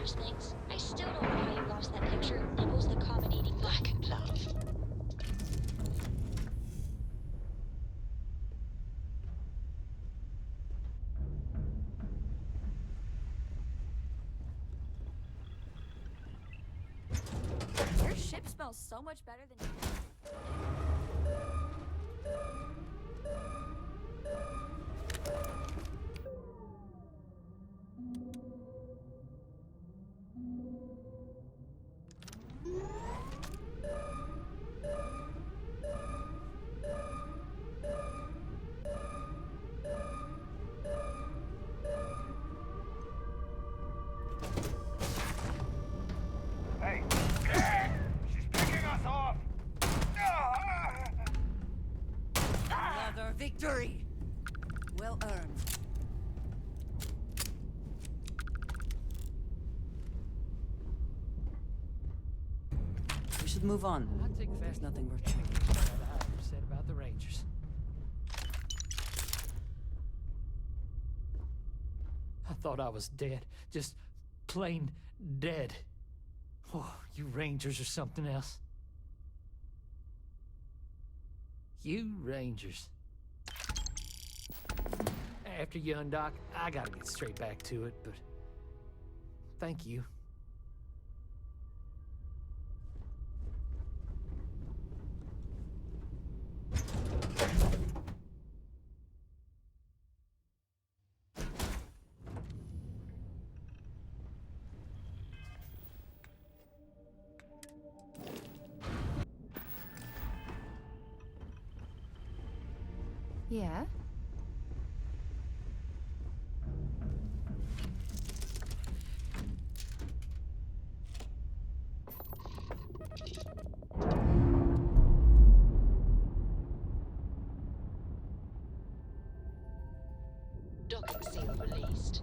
those things. I still don't know how you lost that picture of Nichols the comet eating black love. Your ship smells so much better than Hey! She's picking us off! Another victory! Well earned. We should move on. I think There's nothing worth checking. what I ever said about the Rangers. I thought I was dead. Just plain dead. Oh, you Rangers are something else. You Rangers. After you undock, I gotta get straight back to it, but thank you. Yeah? Docking seal released.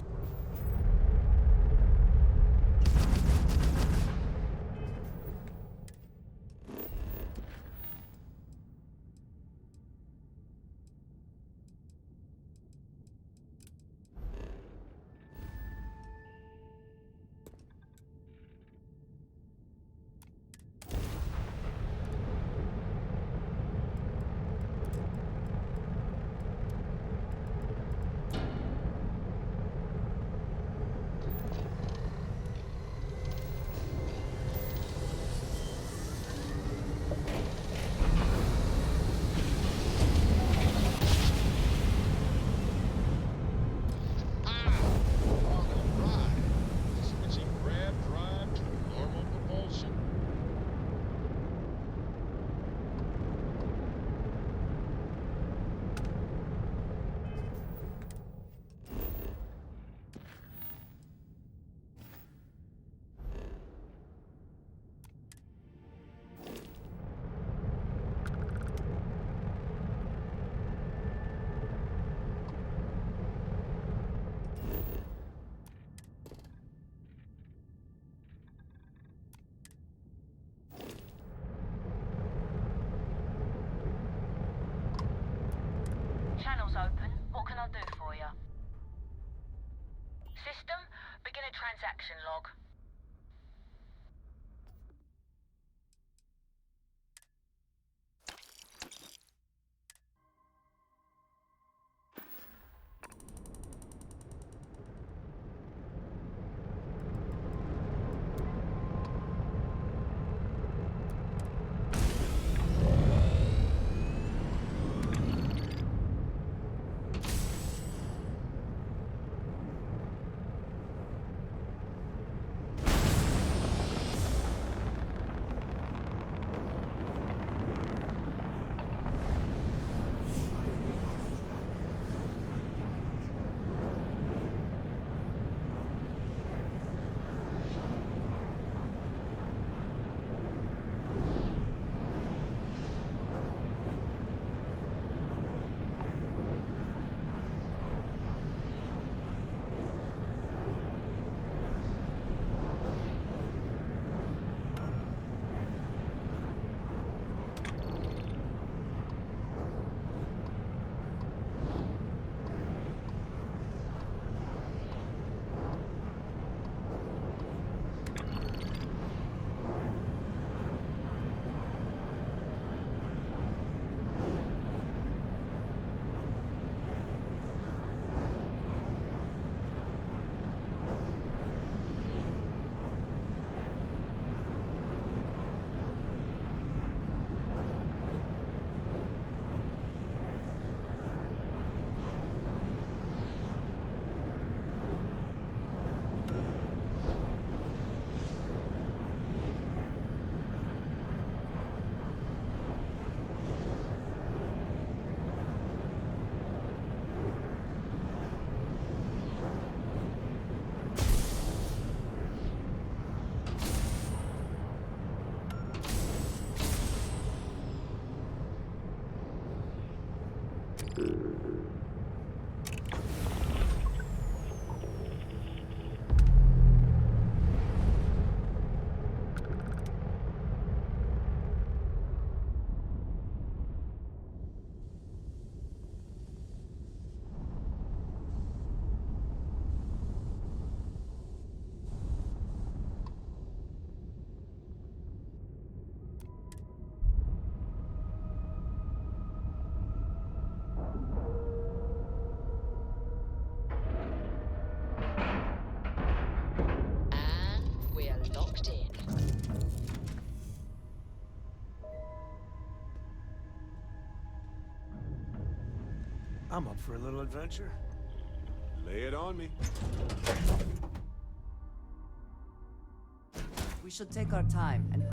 I'm up for a little adventure. Lay it on me. We should take our time and...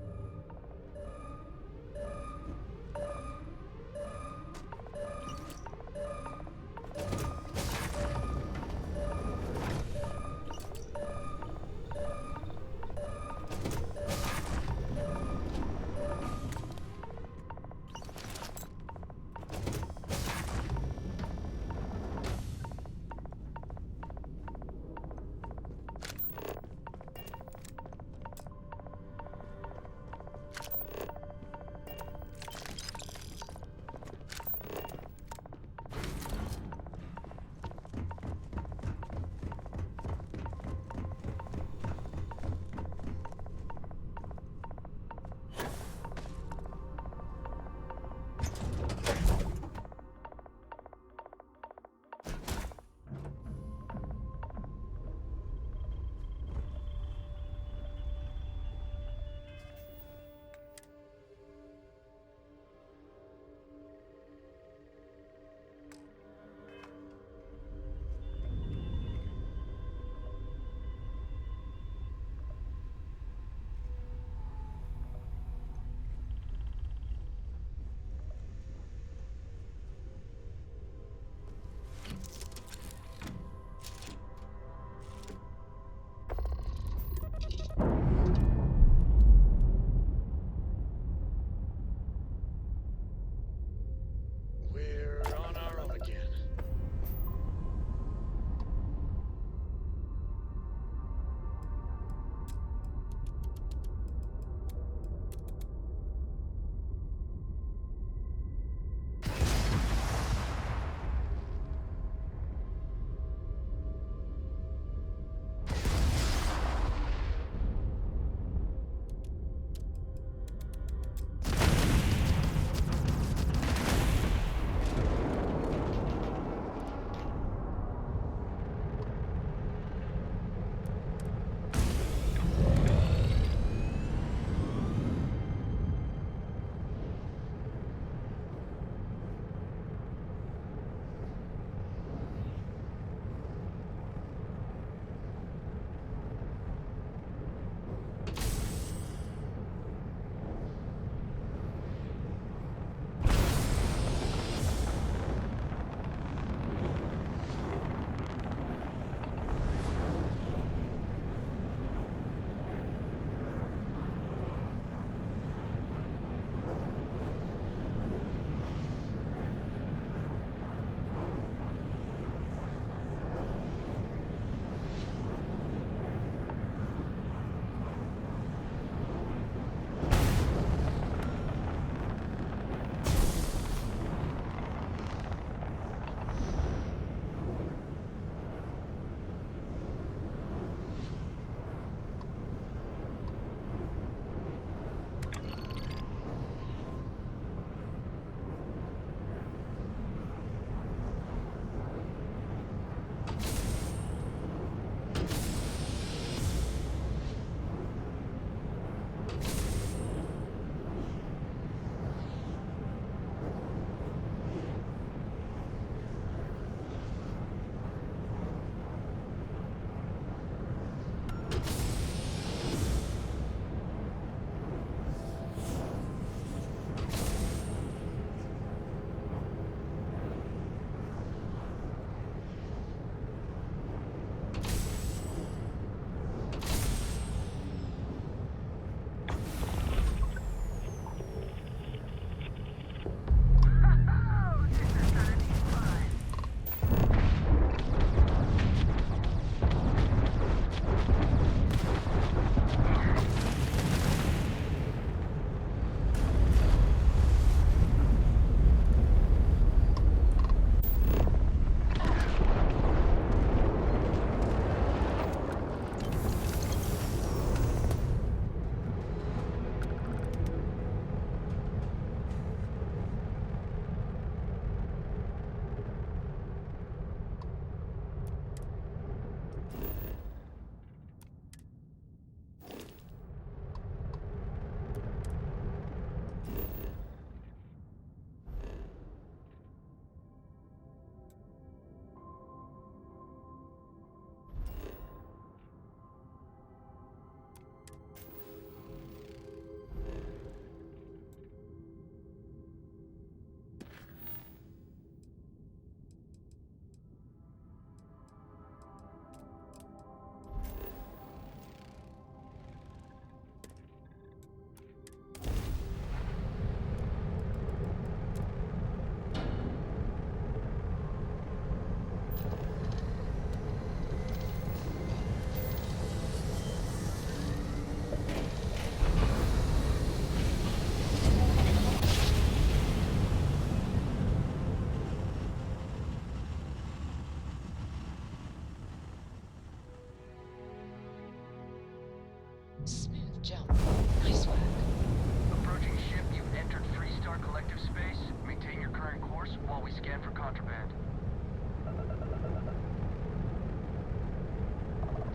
we scan for contraband.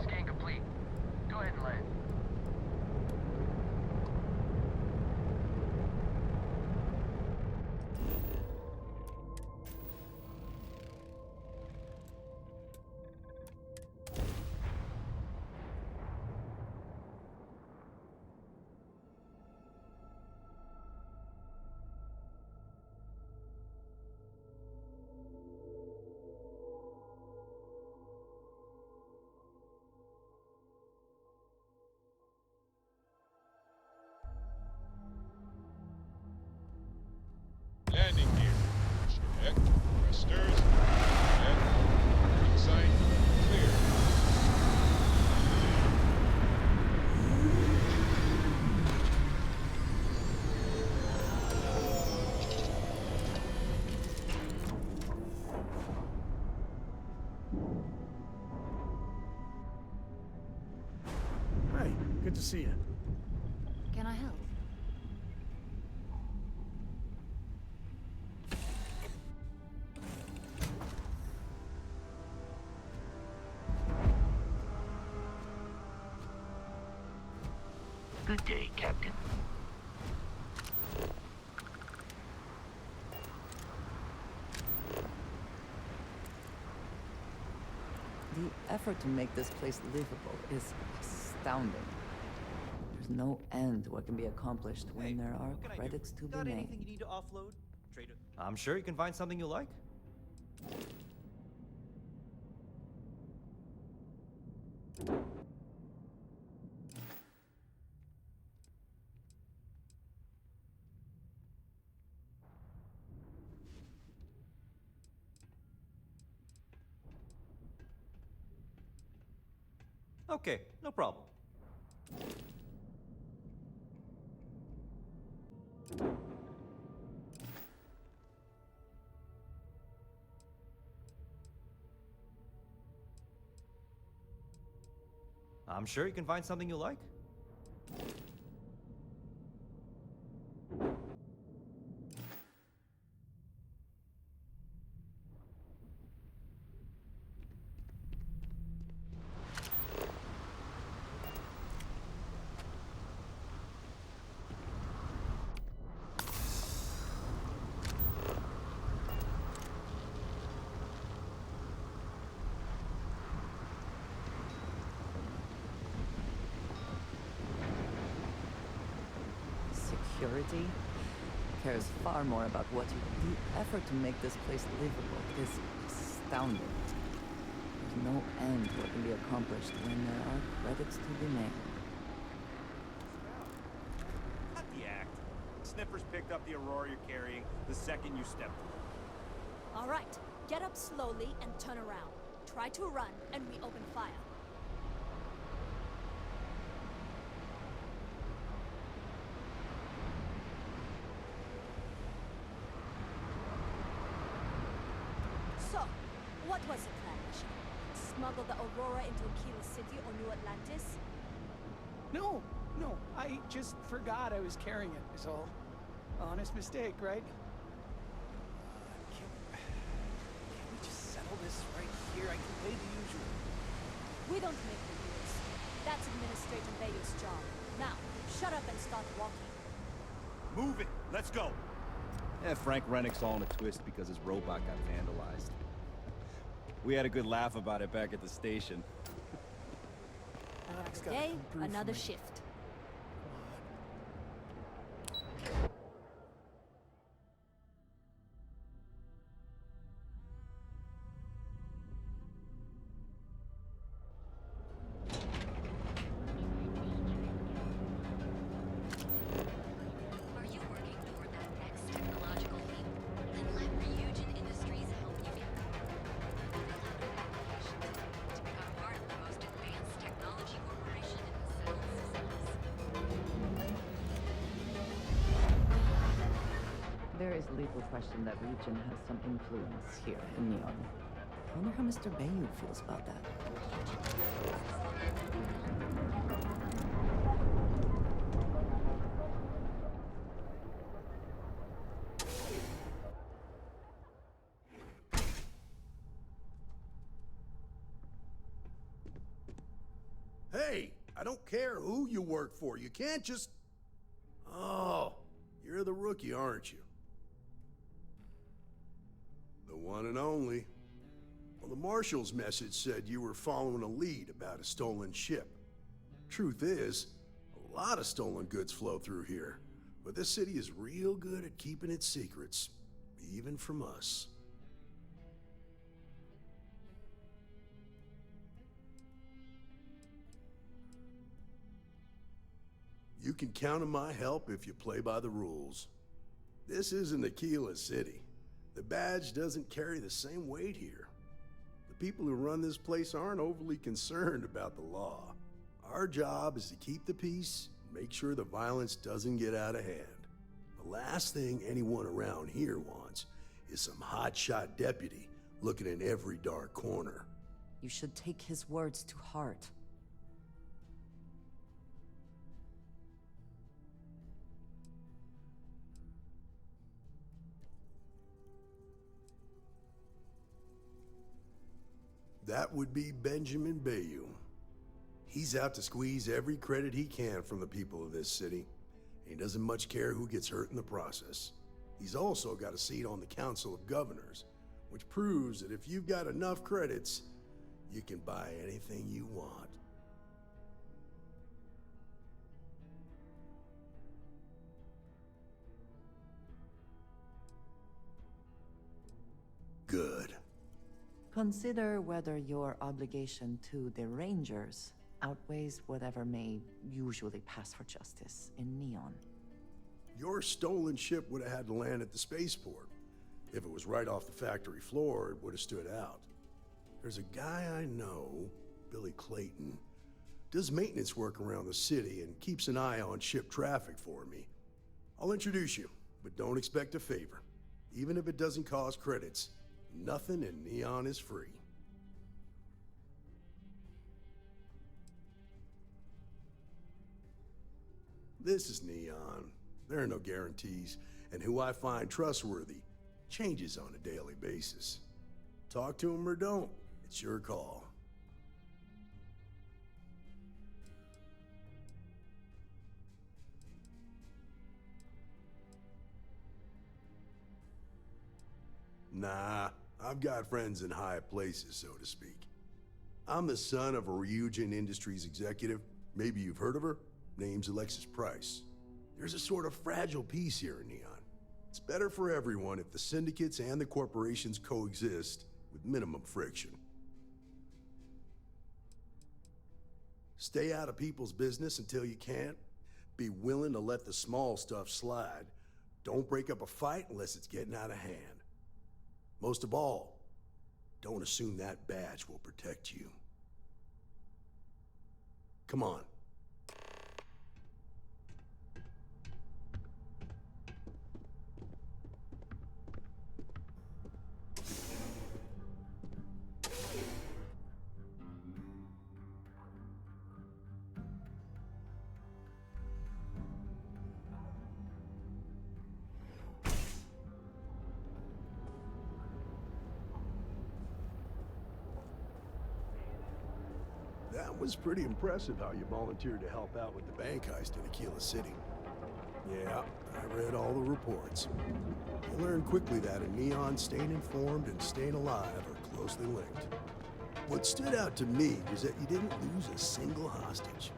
Scan complete. Go ahead and land. Landing gear. Check. Thrusters. Check. Warning sign. Clear. Hey, good to see you. Can I help? Good day, Captain. The effort to make this place livable is astounding. There's no end to what can be accomplished when there are credits to be Got made. anything you need to offload? Trade it. I'm sure you can find something you like. Okay, no problem. I'm sure you can find something you like. Security cares far more about what you do. The effort to make this place livable is astounding. There's no end to what can be accomplished when there are credits to be made. Cut the act. Sniffers picked up the Aurora you're carrying the second you stepped through. All right, get up slowly and turn around. Try to run, and we open fire. So, what was the plan, Michelle? Smuggle the Aurora into Aquila City or New Atlantis? No, I just forgot I was carrying it, is all. Honest mistake, right? Can we just settle this right here? I can pay the usual. We don't make the rules. That's Administrator Bayo's job. Now, shut up and start walking. Move it. Let's go. Yeah, Frank Rennick's all in a twist because his robot got vandalized. We had a good laugh about it back at the station. Alex gotta Today, come through for another me. shift. Are you working toward that next technological leap? Then let Ryujin Industries help you get there. Fill out an application to become part of the most advanced technology corporation in the South Seas. There is little question that region has some influence here in Neon. I wonder how Mr. Bayou feels about that. I don't care who you work for. You can't just... Oh, you're the rookie, aren't you? The one and only. Well, the Marshal's message said you were following a lead about a stolen ship. Truth is, a lot of stolen goods flow through here, but this city is real good at keeping its secrets, even from us. You can count on my help if you play by the rules. This isn't Aquila City. The badge doesn't carry the same weight here. The people who run this place aren't overly concerned about the law. Our job is to keep the peace and make sure the violence doesn't get out of hand. The last thing anyone around here wants is some hotshot deputy looking in every dark corner. You should take his words to heart. That would be Benjamin Bayou. He's out to squeeze every credit he can from the people of this city. And he doesn't much care who gets hurt in the process. He's also got a seat on the Council of Governors, which proves that if you've got enough credits, you can buy anything you want. Good. Consider whether your obligation to the Rangers outweighs whatever may usually pass for justice in Neon. Your stolen ship would have had to land at the spaceport. If it was right off the factory floor, it would have stood out. There's a guy I know, Billy Clayton, does maintenance work around the city and keeps an eye on ship traffic for me. I'll introduce you, but don't expect a favor. Even if it doesn't cost credits, nothing in Neon is free. This is Neon. There are no guarantees, and who I find trustworthy changes on a daily basis. Talk to him or don't, it's your call. Nah, I've got friends in high places, so to speak. I'm the son of a Ryujin Industries executive. Maybe you've heard of her? Name's Alexis Price. There's a sort of fragile peace here in Neon. It's better for everyone if the syndicates and the corporations coexist with minimum friction. Stay out of people's business until you can't. Be willing to let the small stuff slide. Don't break up a fight unless it's getting out of hand. Most of all, don't assume that badge will protect you. Come on. That was pretty impressive how you volunteered to help out with the bank heist in Aquila City. Yeah, I read all the reports. You learned quickly that in Neon, staying informed and staying alive are closely linked. What stood out to me was that you didn't lose a single hostage.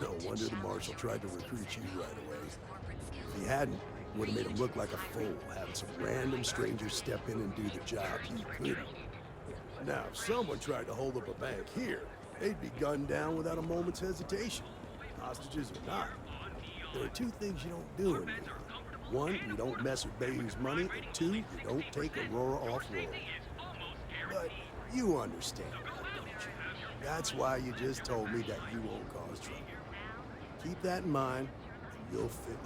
No wonder the Marshal tried to recruit you right away. If he hadn't, it would have made him look like a fool, having some random stranger step in and do the job he couldn't. Now, if someone tried to hold up a bank here, they'd be gunned down without a moment's hesitation. Hostages or not. There are two things you don't do in Neon. One, you don't mess with Bayou's money, and two, you don't take Aurora off-road. But you understand that, don't you? That's why you just told me that you won't cause trouble. Keep that in mind, and you'll fit.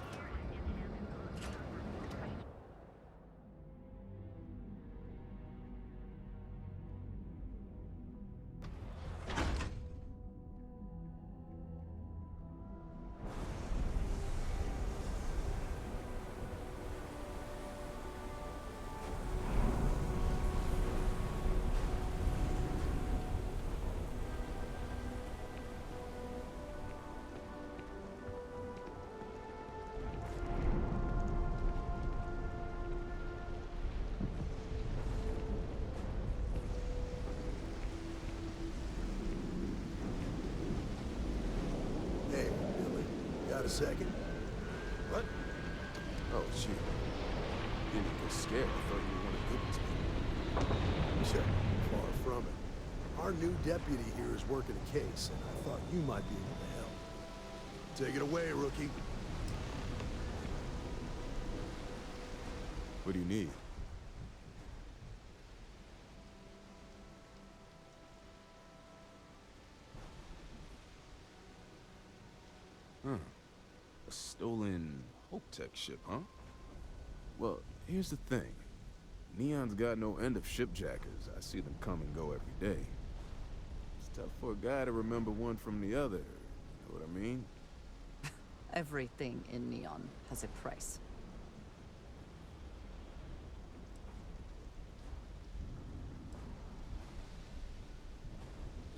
Got a second? What? Oh, shoot. Didn't get scared. I thought you were one of Goodman's people. Sure. Far from it. Our new deputy here is working a case, and I thought you might be able to help. Take it away, rookie. What do you need? Huh. A stolen Hope Tech ship, huh? Well, here's the thing. Neon's got no end of shipjackers. I see them come and go every day. It's tough for a guy to remember one from the other. You know what I mean? Everything in Neon has a price.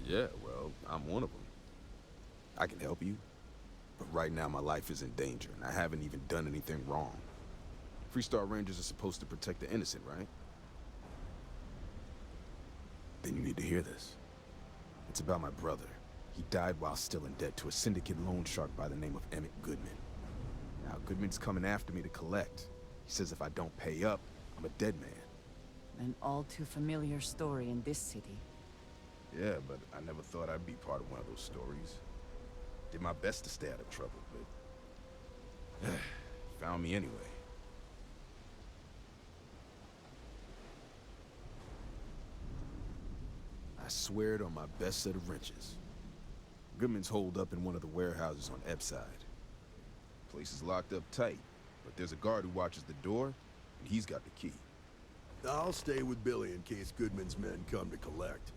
Yeah, well, I'm one of them. I can help you. But right now, my life is in danger, and I haven't even done anything wrong. Freestar Rangers are supposed to protect the innocent, right? Then you need to hear this. It's about my brother. He died while still in debt to a syndicate loan shark by the name of Emmett Goodman. Now, Goodman's coming after me to collect. He says if I don't pay up, I'm a dead man. An all too familiar story in this city. Yeah, but I never thought I'd be part of one of those stories. Did my best to stay out of trouble, but... found me anyway. I swear it on my best set of wrenches. Goodman's holed up in one of the warehouses on Epside. Place is locked up tight, but there's a guard who watches the door, and he's got the key. I'll stay with Billy in case Goodman's men come to collect.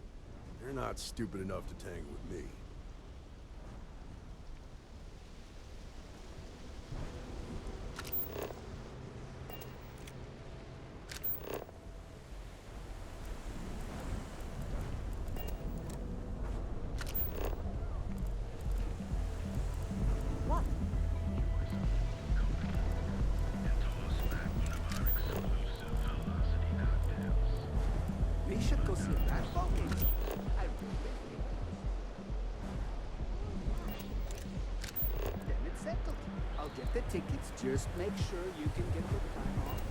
They're not stupid enough to tangle with me. What? We should go see that focus. Then it's settled. I'll get the tickets. Just make sure you can get the time off.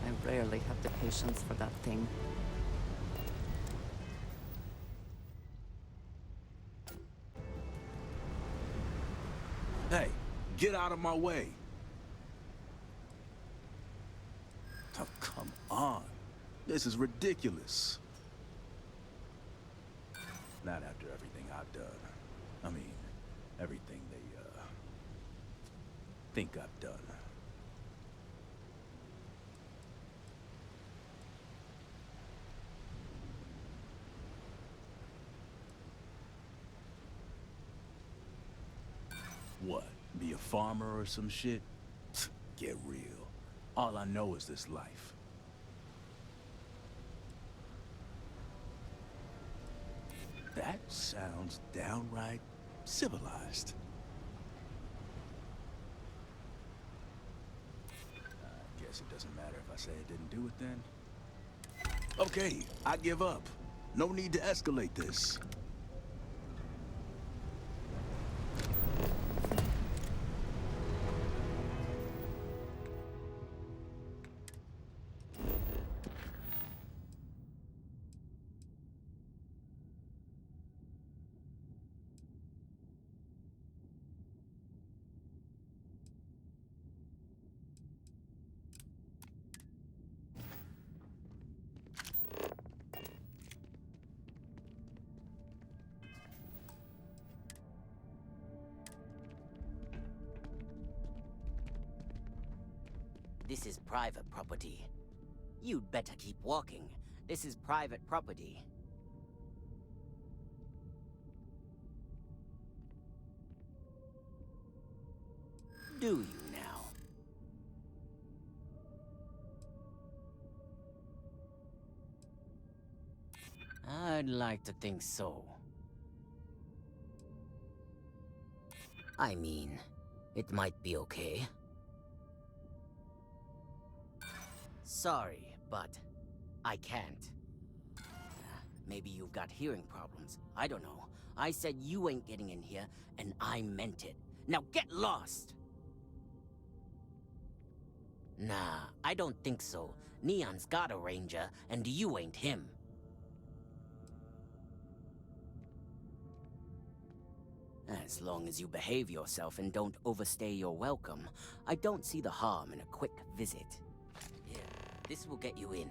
I rarely have the patience for that thing. Hey, get out of my way. Oh, come on. This is ridiculous. Not after everything I've done. I mean, everything they, think I've done. What, be a farmer or some shit? Get real. All I know is this life. That sounds downright civilized. I guess it doesn't matter if I say I didn't do it then. Okay, I give up. No need to escalate this. This is private property. You'd better keep walking. This is private property. Do you now? I'd like to think so. I mean, it might be okay. Sorry, but I can't. Maybe you've got hearing problems. I don't know. I said you ain't getting in here, and I meant it. Now get lost! Nah, I don't think so. Neon's got a ranger, and you ain't him. As long as you behave yourself and don't overstay your welcome, I don't see the harm in a quick visit. Here, this will get you in.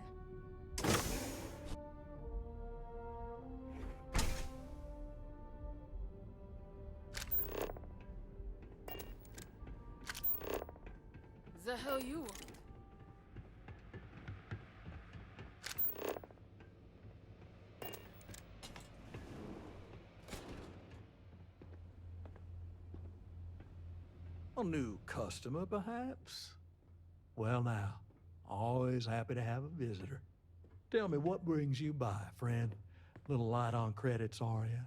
The hell you want? A new customer, perhaps? Well now, always happy to have a visitor. Tell me, what brings you by, friend? Little light on credits, are you?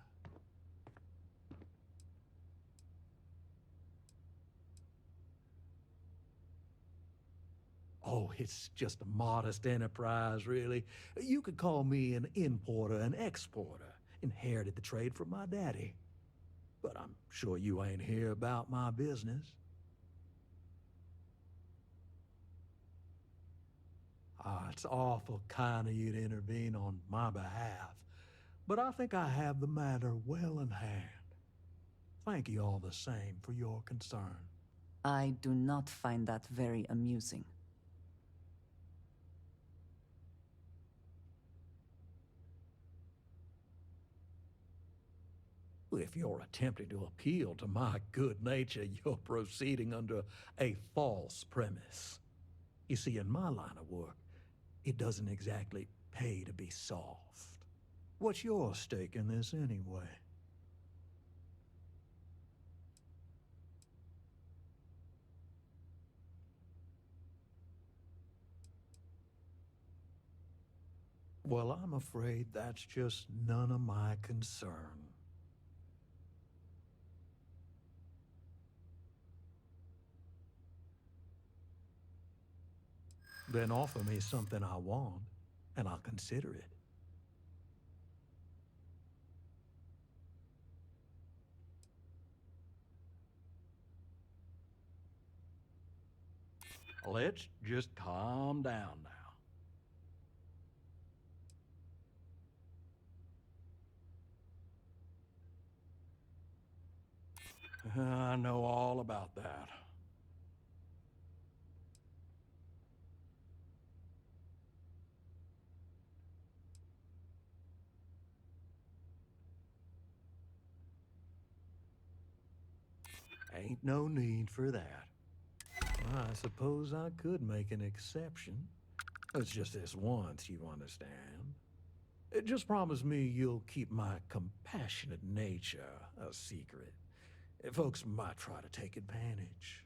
Oh, it's just a modest enterprise, really. You could call me an importer and exporter. Inherited the trade from my daddy. But I'm sure you ain't here about my business. Ah, it's awful kind of you to intervene on my behalf. But I think I have the matter well in hand. Thank you all the same for your concern. I do not find that very amusing. If you're attempting to appeal to my good nature, you're proceeding under a false premise. You see, in my line of work, it doesn't exactly pay to be soft. What's your stake in this anyway? Well, I'm afraid that's just none of my concern. Then offer me something I want, and I'll consider it. Let's just calm down now. I know all about that. Ain't no need for that. I suppose I could make an exception. It's just this once, you understand. Just promise me you'll keep my compassionate nature a secret. Folks might try to take advantage.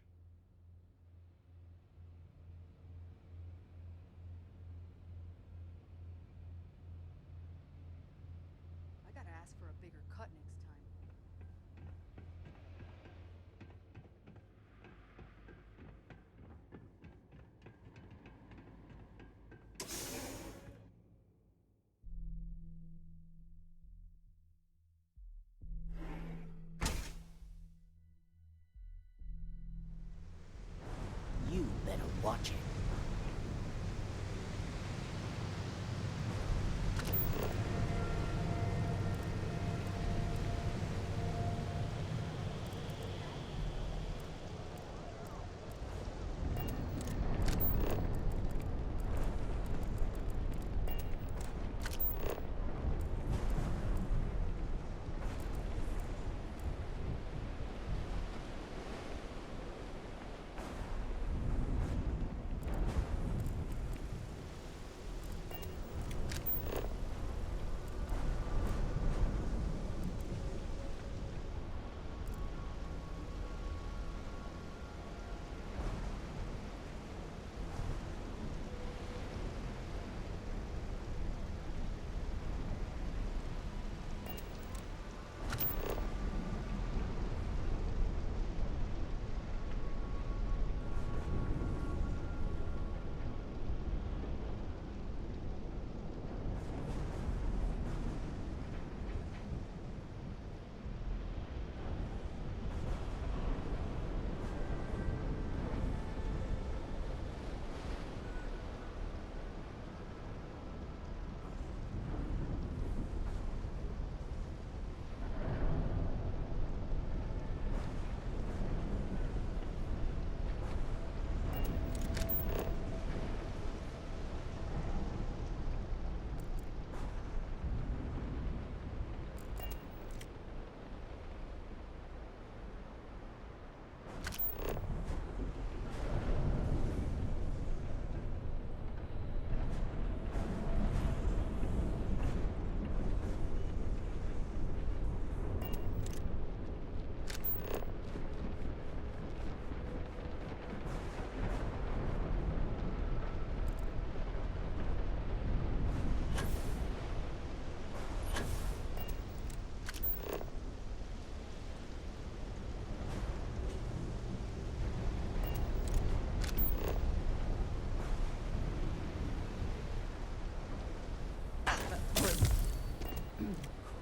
I gotta ask for a bigger cut next time.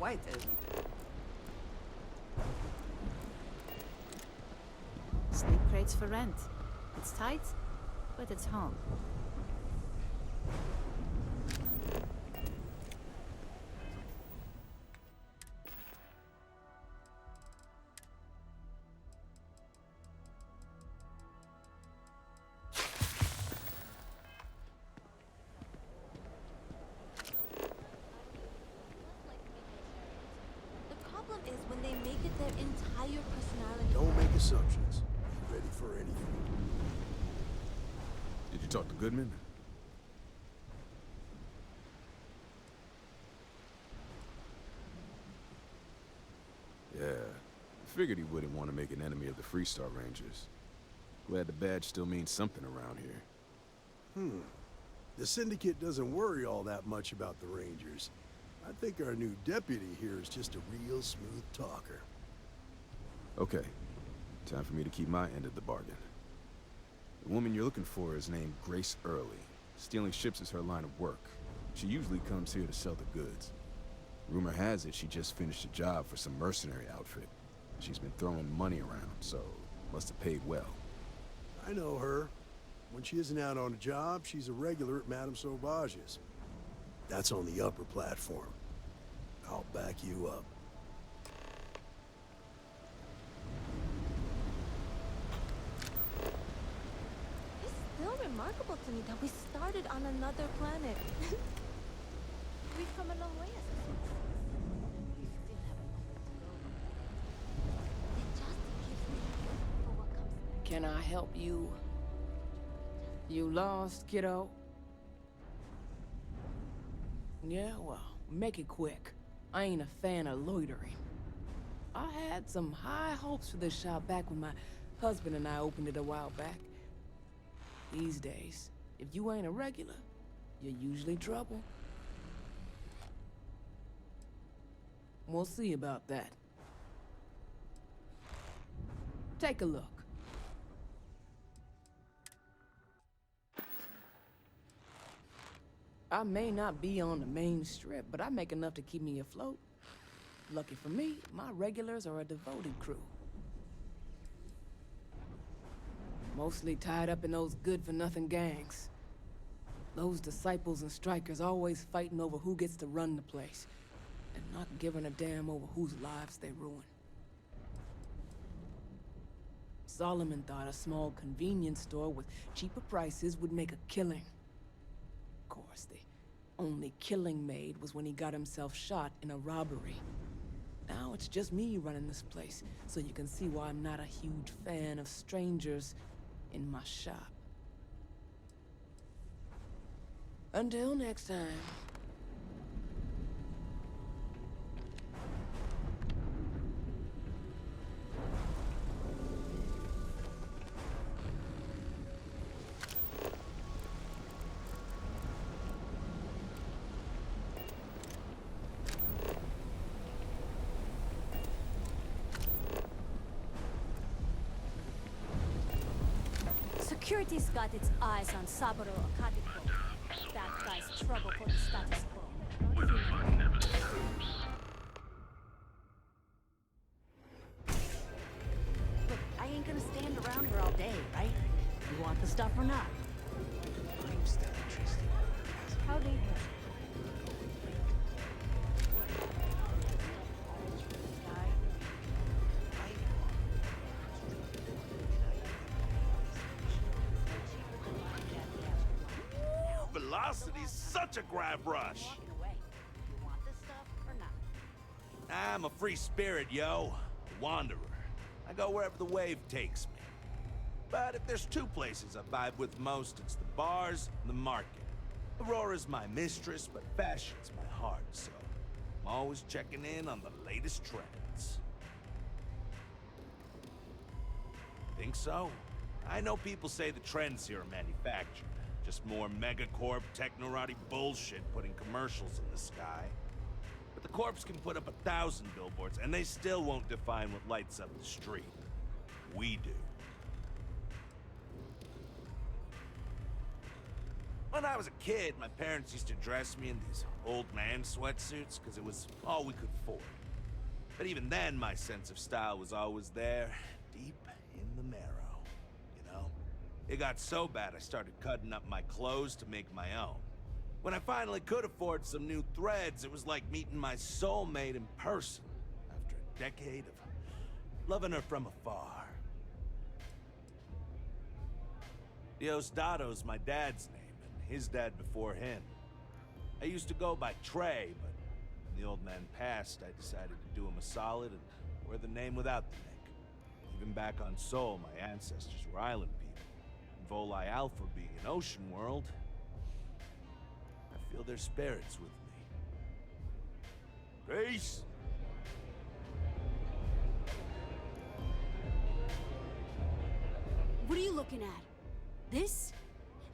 quite, isn't it? Sleep crates for rent. It's tight, but it's home. The problem is when they make it their entire personality. Don't make assumptions. Be ready for anything. Did you talk to Goodman? Yeah, I figured he wouldn't want to make an enemy of the Freestar Rangers. Glad the badge still means something around here. The Syndicate doesn't worry all that much about the Rangers. I think our new deputy here is just a real smooth talker. Okay, time for me to keep my end of the bargain. The woman you're looking for is named Grace Early. Stealing ships is her line of work. She usually comes here to sell the goods. Rumor has it she just finished a job for some mercenary outfit. She's been throwing money around, so must have paid well. I know her. When she isn't out on a job, she's a regular at Madame Sauvage's. That's on the upper platform. I'll back you up. It's still remarkable to me that we started on another planet. We've come a long way as a species. We still have a long way to go. It just keeps me hoping for what comes next. Can I help you? You lost, kiddo? Yeah, well, make it quick. I ain't a fan of loitering. I had some high hopes for this shop back when my husband and I opened it a while back. These days, if you ain't a regular, you're usually trouble. We'll see about that. Take a look. I may not be on the main strip, but I make enough to keep me afloat. Lucky for me, my regulars are a devoted crew. Mostly tied up in those good-for-nothing gangs. Those disciples and strikers always fighting over who gets to run the place, and not giving a damn over whose lives they ruin. Solomon thought a small convenience store with cheaper prices would make a killing. Of course, the only killing made was when he got himself shot in a robbery. Now it's just me running this place, so you can see why I'm not a huge fan of strangers in my shop. Until next time. Security's got its eyes on Saburo Akatiko. That guy's trouble for the status quo. When the fun never stops. Look, I ain't gonna stand around here all day, right? You want the stuff or not? I'm still interested. Howdy. Velocity's such a grab rush. You want this stuff or not? I'm a free spirit, yo. A wanderer. I go wherever the wave takes me. But if there's two places I vibe with most, it's the bars and the market. Aurora's my mistress, but fashion's my heart, so I'm always checking in on the latest trends. Think so? I know people say the trends here are manufactured. Just more megacorp, technorati bullshit putting commercials in the sky. But the corps can put up 1,000 billboards, and they still won't define what lights up the street. We do. When I was a kid, my parents used to dress me in these old man sweatsuits because it was all we could afford. But even then, my sense of style was always there, deep in the marrow, you know? It got so bad I started cutting up my clothes to make my own. When I finally could afford some new threads, it was like meeting my soulmate in person after a decade of loving her from afar. Diosdado's my dad's name, and his dad before him. I used to go by Trey, but when the old man passed, I decided to do him a solid and wear the name without the nick. Even back on Sol, my ancestors were island people. And Volii Alpha being an ocean world, I feel their spirits with me. Peace! What are you looking at? This?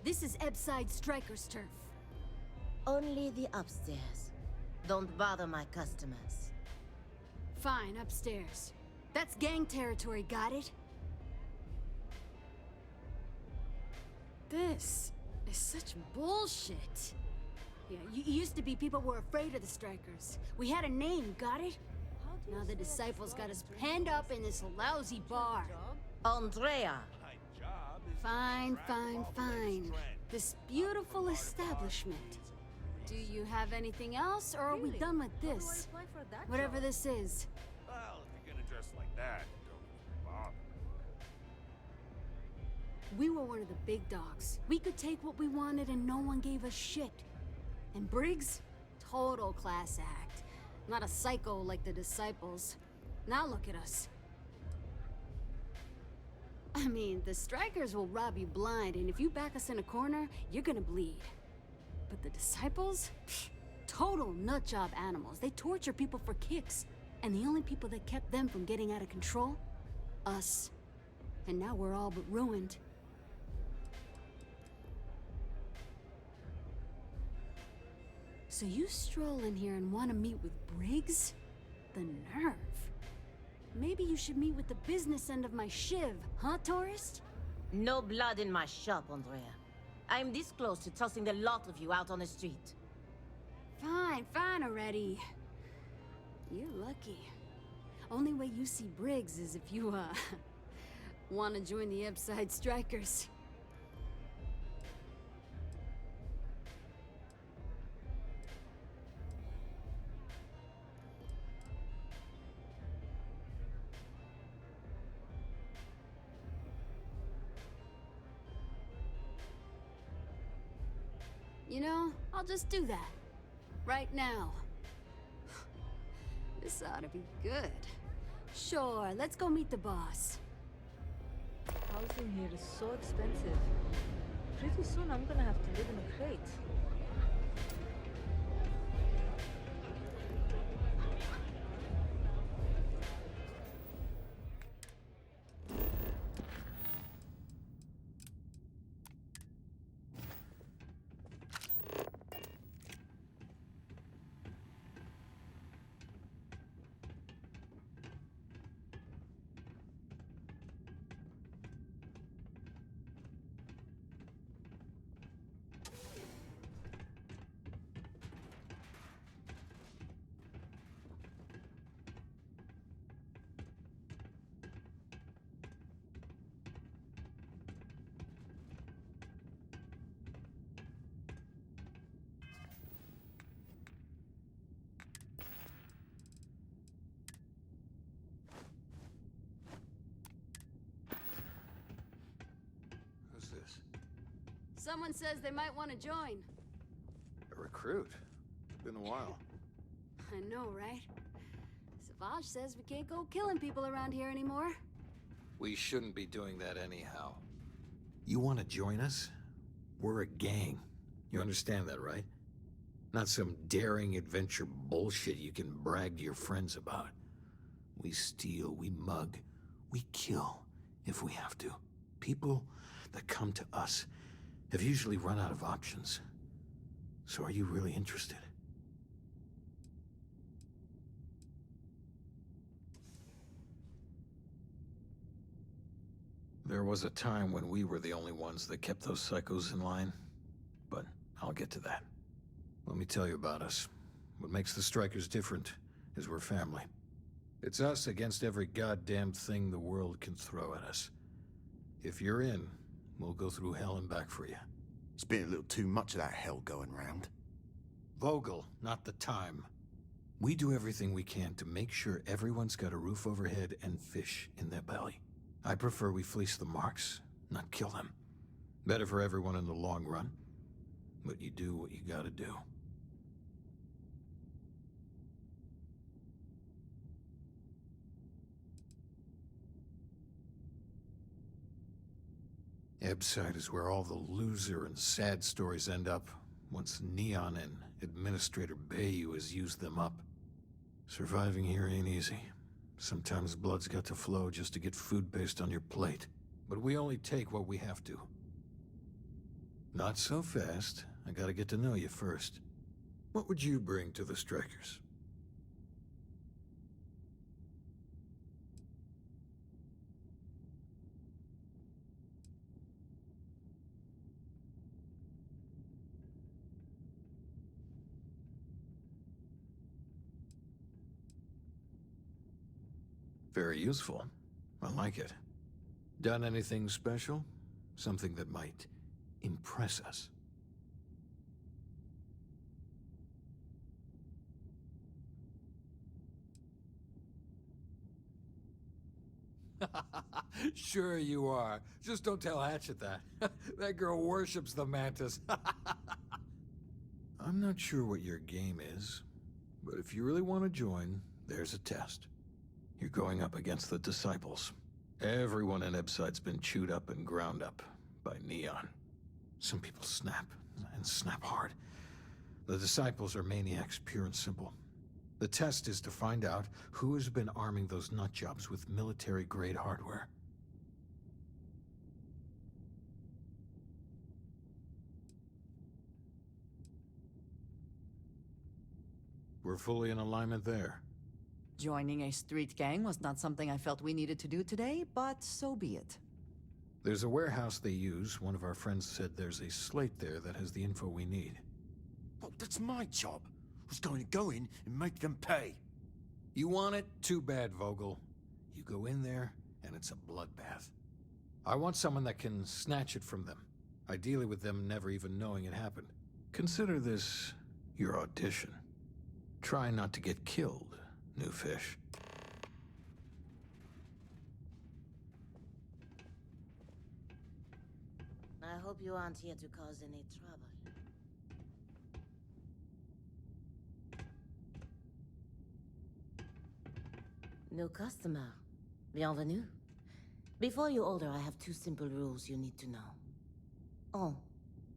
This is Ebside Striker's turf. Only the upstairs. Don't bother my customers. Fine, upstairs. That's gang territory, got it? This is such bullshit. Yeah, used to be people were afraid of the Strikers. We had a name, got it? Now the disciples got us penned up in this lousy bar. Andrea! Fine, fine, fine. This beautiful establishment. Do you have anything else, or are we done with this? Whatever this is. Well, if you're gonna dress like that, don't even bother. We were one of the big dogs. We could take what we wanted and no one gave us shit. And Briggs? Total class act. Not a psycho like the disciples. Now look at us. I mean, the Strikers will rob you blind, and if you back us in a corner, you're gonna bleed. But the disciples? Pfft, total nutjob animals. They torture people for kicks. And the only people that kept them from getting out of control? Us. And now we're all but ruined. So you stroll in here and want to meet with Briggs? The nerve. Maybe you should meet with the business end of my shiv, huh, tourist? No blood in my shop, Andrea. I'm this close to tossing the lot of you out on the street. Fine, fine already. You're lucky. Only way you see Briggs is if you, want to join the Ebside Strikers. You know, I'll just do that. Right now. This ought to be good. Sure, let's go meet the boss. Housing here is so expensive. Pretty soon I'm gonna have to live in a crate. Someone says they might want to join. A recruit? Been a while. I know, right? Savage says we can't go killing people around here anymore. We shouldn't be doing that anyhow. You want to join us? We're a gang. You understand that, right? Not some daring adventure bullshit you can brag to your friends about. We steal, we mug, we kill if we have to. People that come to us have usually run out of options. So are you really interested? There was a time when we were the only ones that kept those psychos in line, but I'll get to that. Let me tell you about us. What makes the Strikers different is we're family. It's us against every goddamn thing the world can throw at us. If you're in, we'll go through hell and back for you. It's been a little too much of that hell going round. Vogel, not the time. We do everything we can to make sure everyone's got a roof overhead and fish in their belly. I prefer we fleece the marks, not kill them. Better for everyone in the long run. But you do what you gotta do. Ebside is where all the loser and sad stories end up once Neon and Administrator Bayou has used them up. Surviving here ain't easy. Sometimes blood's got to flow just to get food based on your plate. But we only take what we have to. Not so fast. I gotta get to know you first. What would you bring to the Strikers? Very useful. I like it. Done anything special? Something that might impress us? Sure you are. Just don't tell Hatchet that. That girl worships the mantis. I'm not sure what your game is, but if you really want to join, there's a test. You're going up against the Disciples. Everyone in Ebside's been chewed up and ground up by Neon. Some people snap, and snap hard. The Disciples are maniacs, pure and simple. The test is to find out who has been arming those nutjobs with military-grade hardware. We're fully in alignment there. Joining a street gang was not something I felt we needed to do today, but so be it. There's a warehouse they use. One of our friends said there's a slate there that has the info we need. Oh, that's my job. I was going to go in and make them pay. You want it? Too bad, Vogel. You go in there, and it's a bloodbath. I want someone that can snatch it from them. Ideally with them never even knowing it happened. Consider this your audition. Try not to get killed, new fish. I hope you aren't here to cause any trouble. New customer. Bienvenue. Before you order, I have two simple rules you need to know. Oh,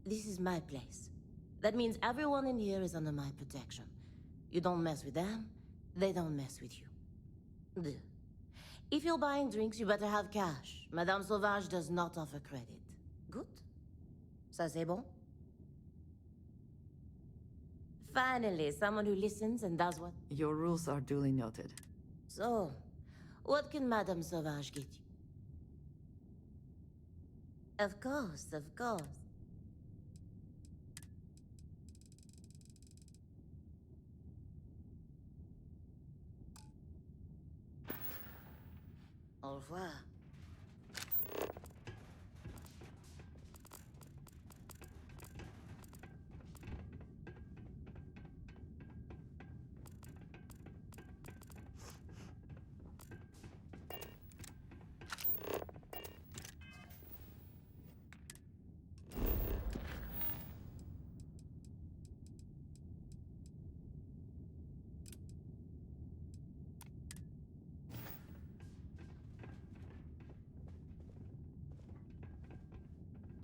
this is my place. That means everyone in here is under my protection. You don't mess with them, they don't mess with you. Deux. If you're buying drinks, you better have cash. Madame Sauvage does not offer credit. Good? Ça c'est bon? Finally, someone who listens and does what? Your rules are duly noted. So, what can Madame Sauvage get you? Of course, of course. Au revoir.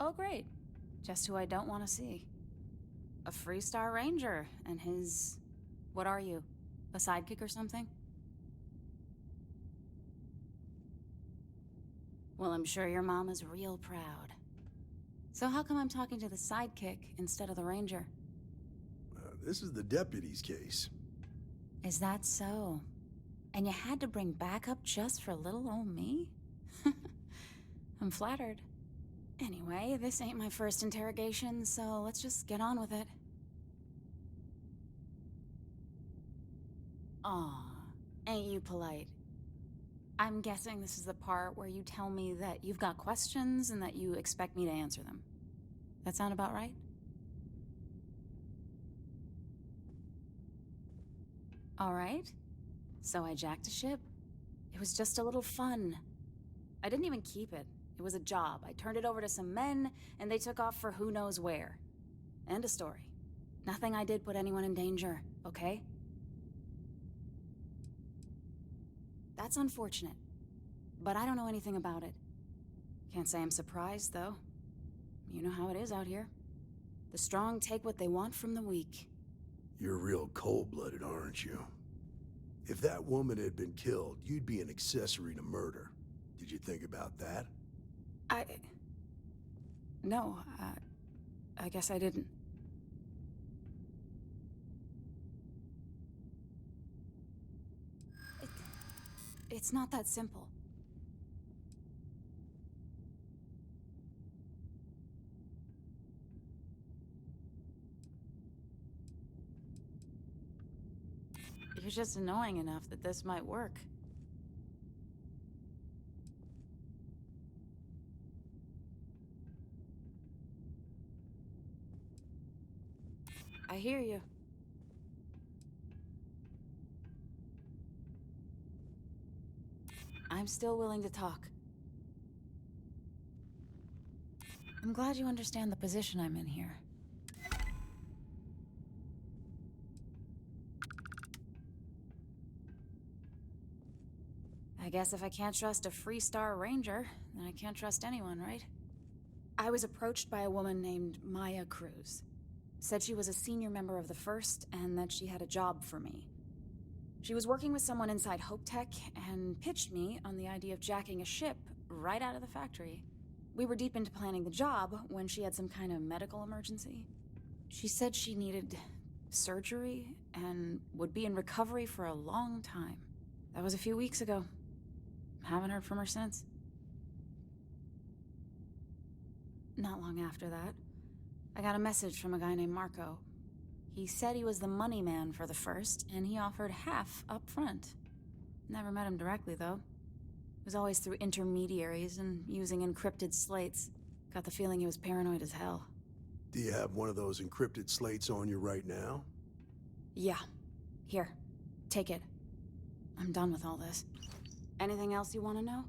Oh, great. Just who I don't want to see. A Freestar Ranger and his... What are you? A sidekick or something? Well, I'm sure your mom is real proud. So how come I'm talking to the sidekick instead of the Ranger? This is the deputy's case. Is that so? And you had to bring backup just for little old me? I'm flattered. Anyway, this ain't my first interrogation, so let's just get on with it. Aw, ain't you polite? I'm guessing this is the part where you tell me that you've got questions and that you expect me to answer them. That sound about right? All right. So I jacked a ship. It was just a little fun. I didn't even keep it. It was a job. I turned it over to some men, and they took off for who knows where. End of story. Nothing I did put anyone in danger, okay? That's unfortunate. But I don't know anything about it. Can't say I'm surprised, though. You know how it is out here. The strong take what they want from the weak. You're real cold-blooded, aren't you? If that woman had been killed, you'd be an accessory to murder. Did you think about that? No, I guess I didn't. It's not that simple. You're just annoying enough that this might work. I hear you. I'm still willing to talk. I'm glad you understand the position I'm in here. I guess if I can't trust a Freestar Ranger, then I can't trust anyone, right? I was approached by a woman named Maya Cruz. Said she was a senior member of the First and that she had a job for me. She was working with someone inside Hope Tech and pitched me on the idea of jacking a ship right out of the factory. We were deep into planning the job when she had some kind of medical emergency. She said she needed surgery and would be in recovery for a long time. That was a few weeks ago. Haven't heard from her since. Not long after that, I got a message from a guy named Marco. He said he was the money man for the First, and he offered half up front. Never met him directly, though. It was always through intermediaries and using encrypted slates. Got the feeling he was paranoid as hell. Do you have one of those encrypted slates on you right now? Yeah. Here. Take it. I'm done with all this. Anything else you want to know?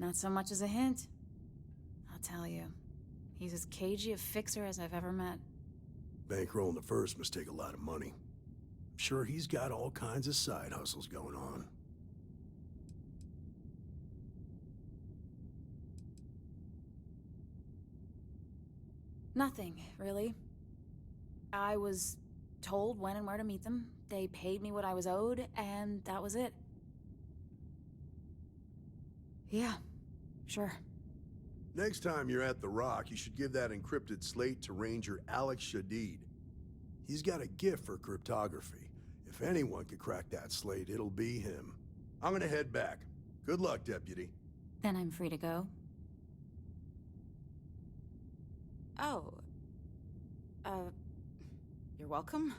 Not so much as a hint. I'll tell you. He's as cagey a fixer as I've ever met. Bankrolling the First must take a lot of money. I'm sure he's got all kinds of side hustles going on. Nothing, really. I was told when and where to meet them. They paid me what I was owed, and that was it. Yeah, sure. Next time you're at the Rock, you should give that encrypted slate to Ranger Alex Shadid. He's got a gift for cryptography. If anyone could crack that slate, it'll be him. I'm gonna head back. Good luck, Deputy. Then I'm free to go. Oh. You're welcome.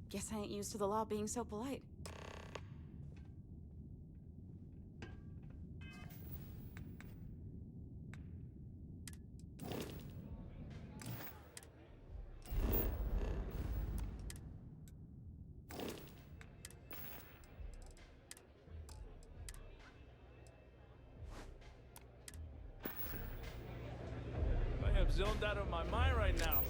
Guess I ain't used to the law being so polite. I am zoned out of my mind right now.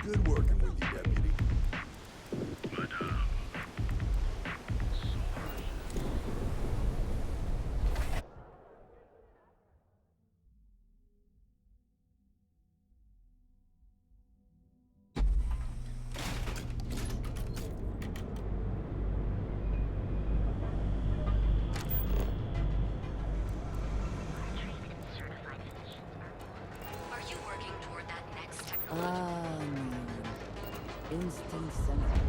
Good working with you, Deputy. instant sensor.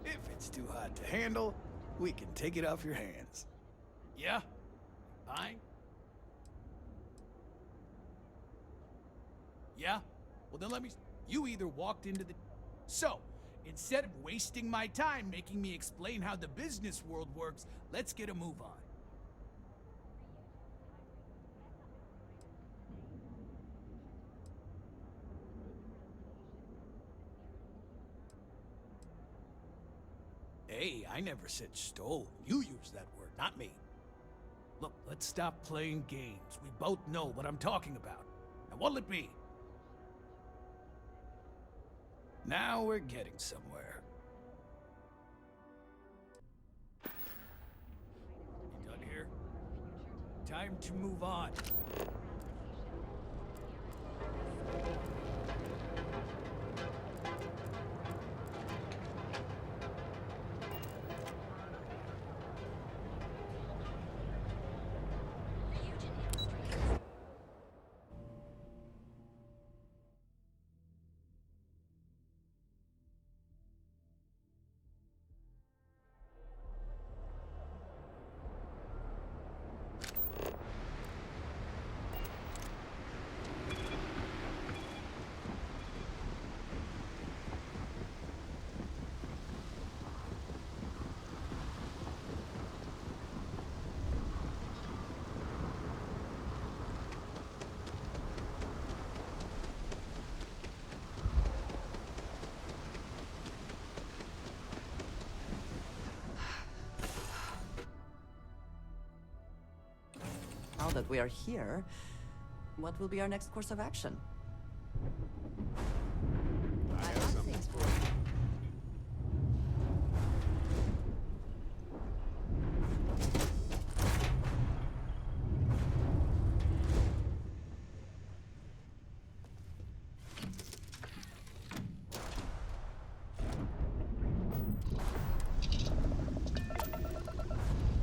If it's too hot to handle, we can take it off your hands. Yeah? Fine? Yeah? Well, then let me... You either walked into the... So, instead of wasting my time making me explain how the business world works, let's get a move on. Hey, I never said stole. You used that word, not me. Look, let's stop playing games. We both know what I'm talking about. Now, what'll it be? Now we're getting somewhere. You done here? Time to move on. Now that we are here, what will be our next course of action? I have something for you.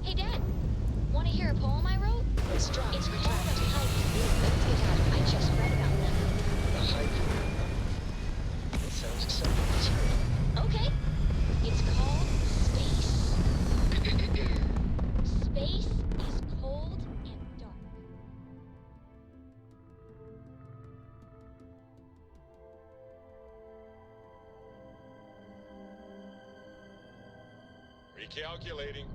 Hey, Dad. Want to hear a poem I wrote? It's called A Haiku. I just read about them. A haiku? It sounds acceptable. Okay. It's called Space. Space is cold and dark. Recalculating.